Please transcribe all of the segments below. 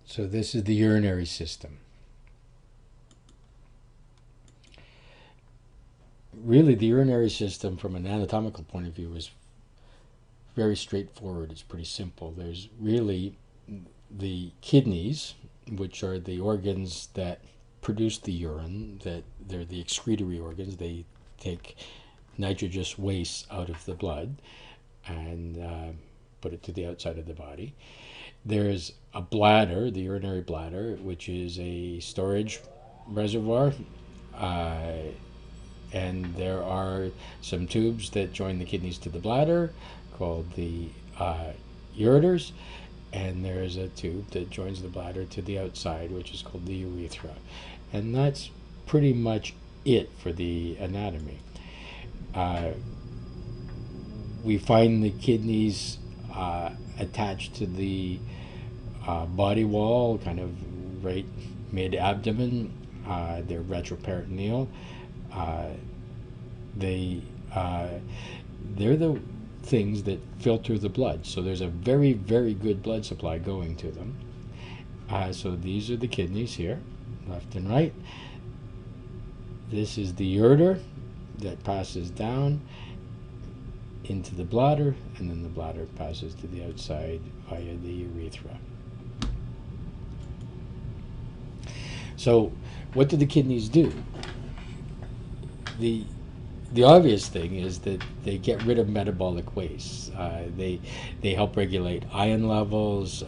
So this is the urinary system. Really, the urinary system from an anatomical point of view is very straightforward. It's pretty simple. There's really the kidneys, which are the organs that produce the urine, that they're the excretory organs. They take nitrogenous waste out of the blood and put it to the outside of the body. There's a bladder, the urinary bladder, which is a storage reservoir. Uh, and there are some tubes that join the kidneys to the bladder called the ureters, and there's a tube that joins the bladder to the outside, which is called the urethra. And that's pretty much it for the anatomy. Uh, we find the kidneys attached to the body wall, kind of right mid-abdomen. They're retroperitoneal. Uh, they they're the things that filter the blood. So there's a very, very good blood supply going to them. So these are the kidneys here, left and right. This is the ureter that passes down into the bladder, and then the bladder passes to the outside via the urethra. So what do the kidneys do? The obvious thing is that they get rid of metabolic waste. They help regulate iron levels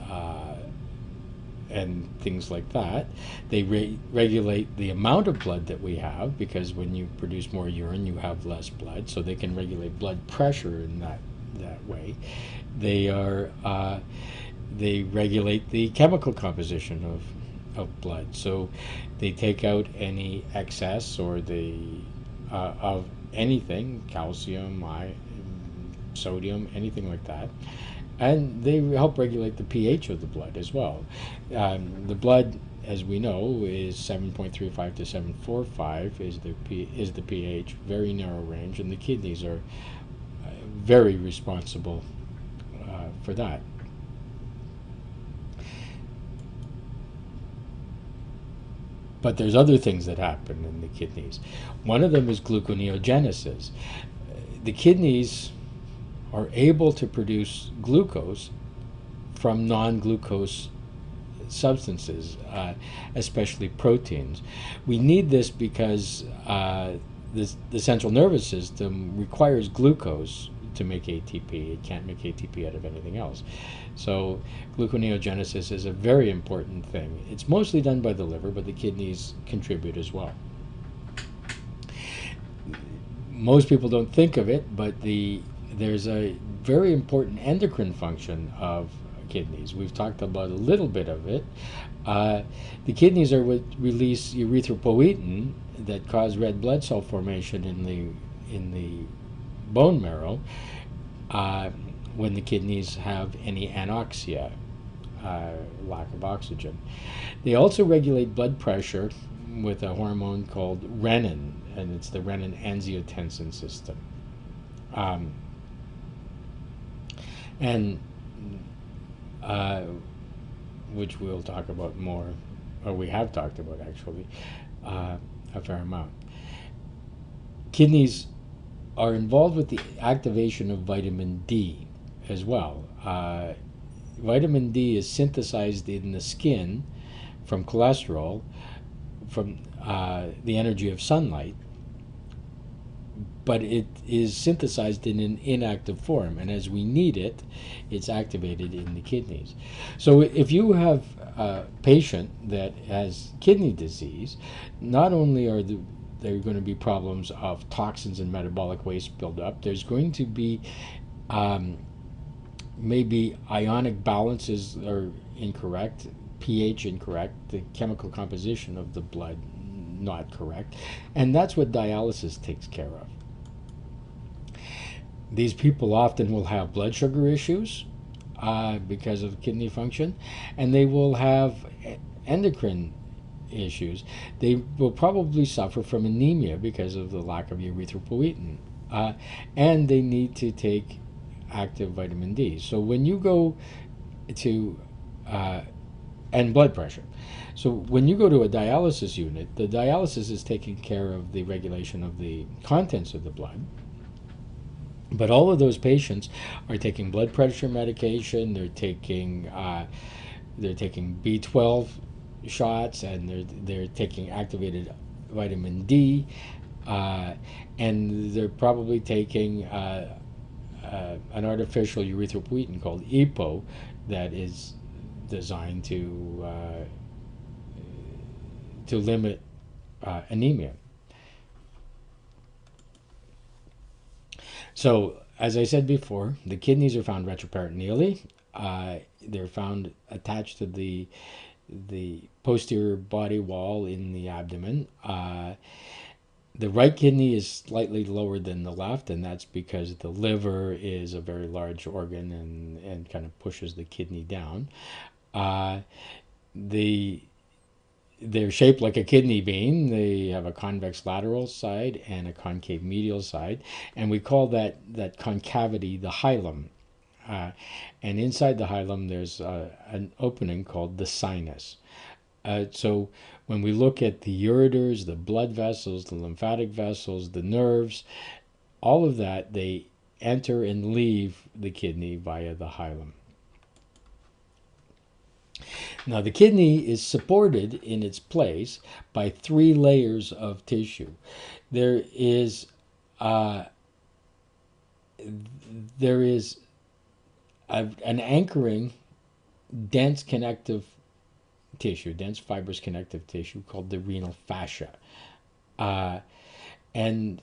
and things like that. They regulate the amount of blood that we have, because when you produce more urine, you have less blood. So they can regulate blood pressure in that way. They regulate the chemical composition of blood. So they take out any excess or of anything, calcium, sodium, anything like that. And they help regulate the pH of the blood as well. The blood, as we know, is 7.35 to 7.45 is the pH, very narrow range, and the kidneys are very responsible for that. But there's other things that happen in the kidneys. One of them is gluconeogenesis. The kidneys are able to produce glucose from non-glucose substances, especially proteins. We need this because the central nervous system requires glucose to make ATP. It can't make ATP out of anything else. So gluconeogenesis is a very important thing. It's mostly done by the liver, but the kidneys contribute as well. Most people don't think of it, but there's a very important endocrine function of kidneys. We've talked about a little bit of it. The kidneys are what release erythropoietin that cause red blood cell formation in the bone marrow when the kidneys have any anoxia, lack of oxygen. They also regulate blood pressure with a hormone called renin, and it's the renin-angiotensin system. Which we'll talk about more, or we have talked about actually, a fair amount. Kidneys are involved with the activation of vitamin D as well. Vitamin D is synthesized in the skin from cholesterol, from the energy of sunlight, but it is synthesized in an inactive form, and as we need it, it's activated in the kidneys. So if you have a patient that has kidney disease, not only are there are going to be problems of toxins and metabolic waste buildup, there's going to be maybe ionic balances are incorrect, pH incorrect, the chemical composition of the blood not correct, and that's what dialysis takes care of. These people often will have blood sugar issues because of kidney function, and they will have endocrine issues. They will probably suffer from anemia because of the lack of erythropoietin, and they need to take active vitamin D. So when you go to and blood pressure. So when you go to a dialysis unit, the dialysis is taking care of the regulation of the contents of the blood. But all of those patients are taking blood pressure medication. They're taking B12 shots, and they're taking activated vitamin D, uh, and they're probably taking an artificial erythropoietin called EPO that is designed to limit anemia. So, as I said before, the kidneys are found retroperitoneally. They're found attached to the posterior body wall in the abdomen. The right kidney is slightly lower than the left, and that's because the liver is a very large organ and kind of pushes the kidney down. Uh, the they're shaped like a kidney bean. They have a convex lateral side and a concave medial side, and we call that concavity the hilum. Uh, and inside the hilum, there's an opening called the sinus. So when we look at the ureters, the blood vessels, the lymphatic vessels, the nerves, all of that, they enter and leave the kidney via the hilum. Now, the kidney is supported in its place by three layers of tissue. There is uh, there is an anchoring dense connective tissue, dense fibrous connective tissue called the renal fascia, and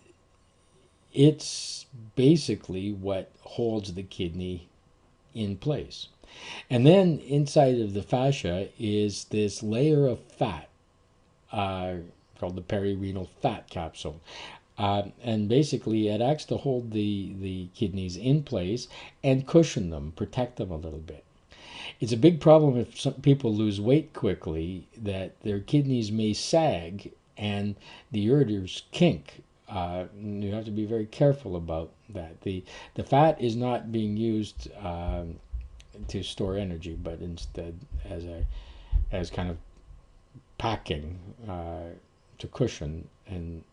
it's basically what holds the kidney in place. And then inside of the fascia is this layer of fat uh, called the perirenal fat capsule. And basically, it acts to hold the kidneys in place and cushion them, protect them a little bit. It's a big problem if some people lose weight quickly that their kidneys may sag and the ureters kink. You have to be very careful about that. The fat is not being used to store energy, but instead as kind of packing to cushion and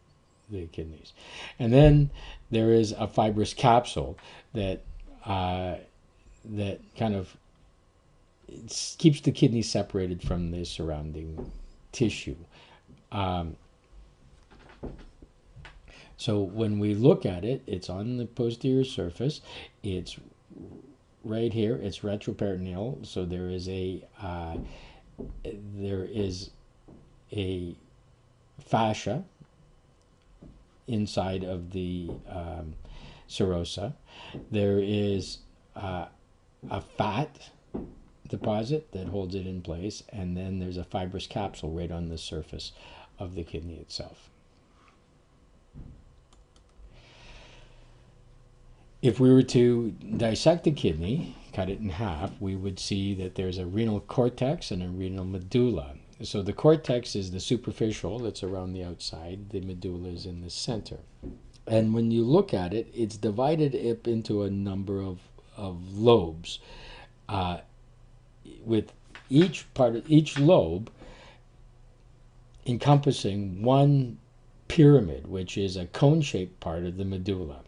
the kidneys. And then there is a fibrous capsule that that kind of keeps the kidney separated from the surrounding tissue. So when we look at it, it's on the posterior surface. It's right here. It's retroperitoneal. So there is a fascia inside of the serosa. There is a fat deposit that holds it in place, and then there's a fibrous capsule right on the surface of the kidney itself. If we were to dissect the kidney, cut it in half, we would see that there's a renal cortex and a renal medulla. So the cortex is the superficial that's around the outside. The medulla is in the center. And when you look at it, it's divided up into a number of lobes, with each lobe encompassing one pyramid, which is a cone-shaped part of the medulla.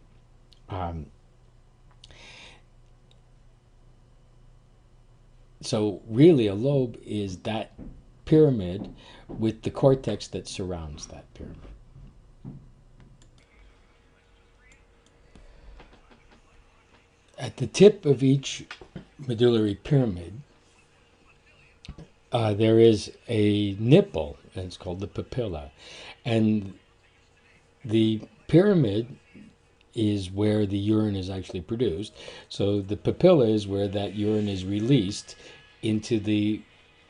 So really, a lobe is that pyramid with the cortex that surrounds that pyramid. At the tip of each medullary pyramid, there is a nipple, and it's called the papilla. And the pyramid is where the urine is actually produced. So the papilla is where that urine is released into the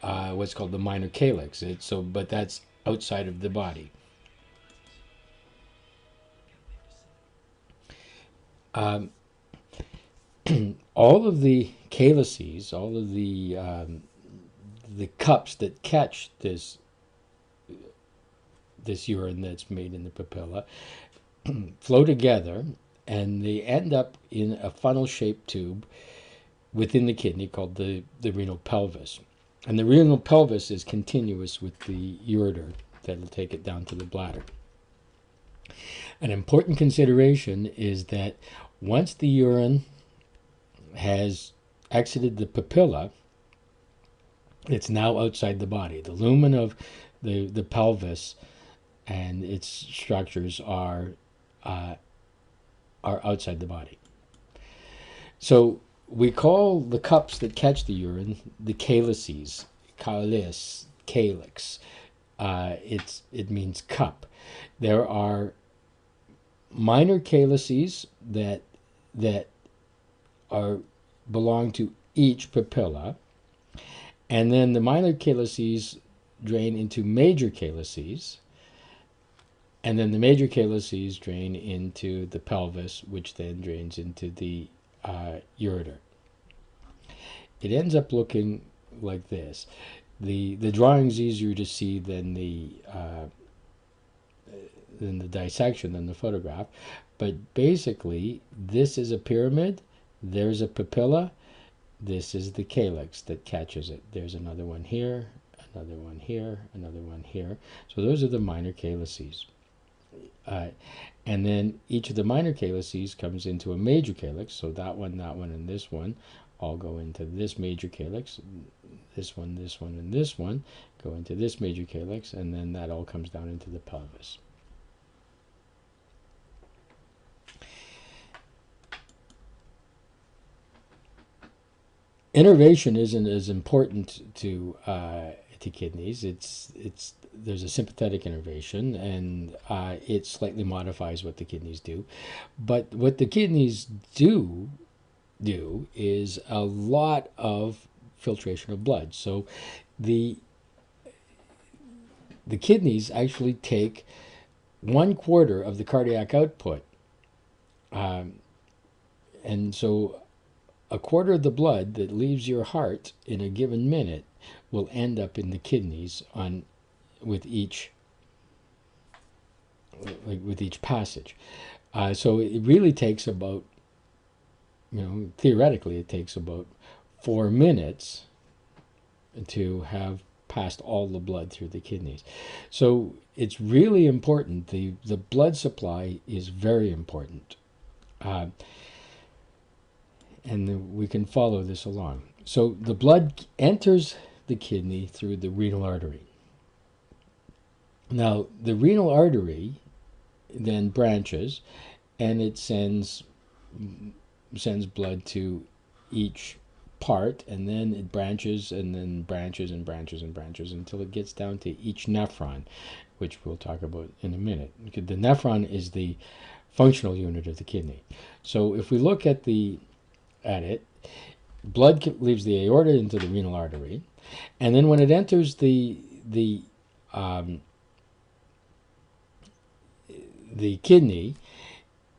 what's called the minor calyx. But that's outside of the body. All of the calyces, all of the cups that catch this urine that's made in the papilla flow together, and they end up in a funnel-shaped tube within the kidney called the renal pelvis. And the renal pelvis is continuous with the ureter that will take it down to the bladder. An important consideration is that once the urine has exited the papilla, it's now outside the body. The lumen of the pelvis and its structures are outside the body. So we call the cups that catch the urine the calyces, calyx. It means cup. There are minor calyces that belong to each papilla, and then the minor calyces drain into major calyces, and then the major calyces drain into the pelvis, which then drains into the ureter. It ends up looking like this. The drawing's easier to see than the dissection, than the photograph, but basically this is a pyramid. There's a papilla. This is the calyx that catches it. There's another one here, another one here, another one here. So those are the minor calyces. And then each of the minor calyces comes into a major calyx. So that one, and this one all go into this major calyx. This one, and this one go into this major calyx, and then that all comes down into the pelvis. Innervation isn't as important to kidneys. There's a sympathetic innervation, and it slightly modifies what the kidneys do. But what the kidneys do is a lot of filtration of blood. So the kidneys actually take 1/4 of the cardiac output, and so 1/4 of the blood that leaves your heart in a given minute will end up in the kidneys with each passage. So it really takes about, theoretically, it takes about 4 minutes to have passed all the blood through the kidneys. So it's really important. The blood supply is very important. And we can follow this along. So the blood enters the kidney through the renal artery. Now, the renal artery then branches, and it sends blood to each part, and then it branches, and then branches and branches and branches until it gets down to each nephron, which we'll talk about in a minute. The nephron is the functional unit of the kidney. So if we look at it, blood leaves the aorta into the renal artery, and then when it enters the kidney,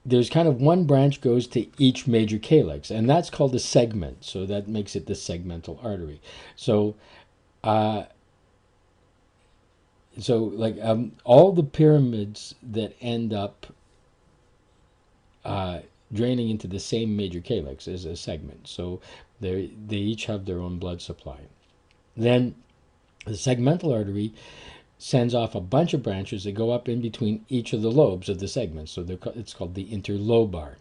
there's kind of one branch goes to each major calyx, and that's called a segment. So that makes it the segmental artery. So all the pyramids that end up draining into the same major calyx is a segment. So they each have their own blood supply. Then the segmental artery sends off a bunch of branches that go up in between each of the lobes of the segments. So it's called the interlobar.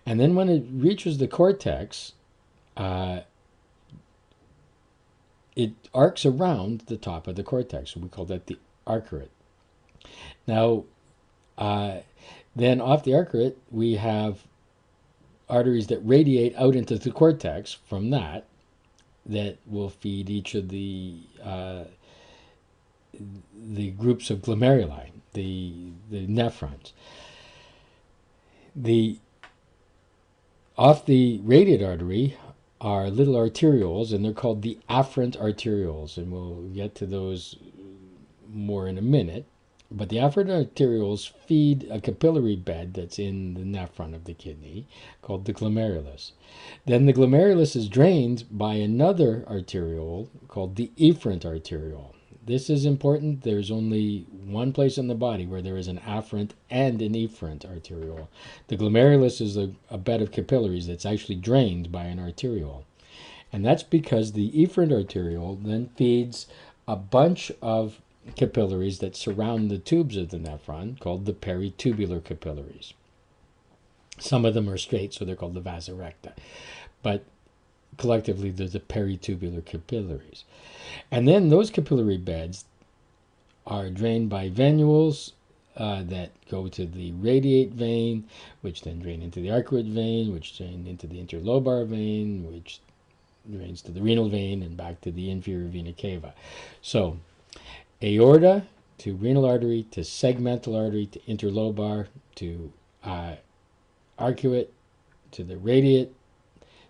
And then when it reaches the cortex, it arcs around the top of the cortex. So we call that the arcuate. Now, then off the arcuate, we have arteries that radiate out into the cortex from that will feed each of the groups of glomeruli, the nephrons. Off the radiate artery are little arterioles, and they're called the afferent arterioles, and we'll get to those more in a minute. But the afferent arterioles feed a capillary bed that's in the nephron of the kidney called the glomerulus. Then the glomerulus is drained by another arteriole called the efferent arteriole. This is important. There's only one place in the body where there is an afferent and an efferent arteriole. The glomerulus is a bed of capillaries that's actually drained by an arteriole. And that's because the efferent arteriole then feeds a bunch of capillaries that surround the tubes of the nephron, called the peritubular capillaries. Some of them are straight, so they're called the vasa recta. But collectively, they're the peritubular capillaries. And then those capillary beds are drained by venules that go to the radiate vein, which then drain into the arcuate vein, which drain into the interlobar vein, which drains to the renal vein and back to the inferior vena cava. So, aorta to renal artery to segmental artery to interlobar to arcuate to the radiate,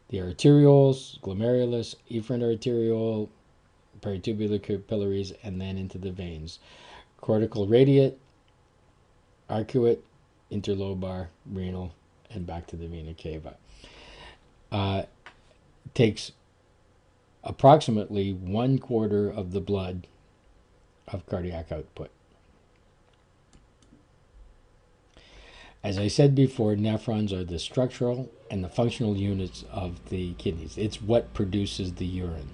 the arterioles, glomerulus, efferent arteriole, peritubular capillaries, and then into the veins. Cortical radiate, arcuate, interlobar, renal, and back to the vena cava. Takes approximately 1/4 of the blood of cardiac output. As I said before, nephrons are the structural and the functional units of the kidneys. It's what produces the urine.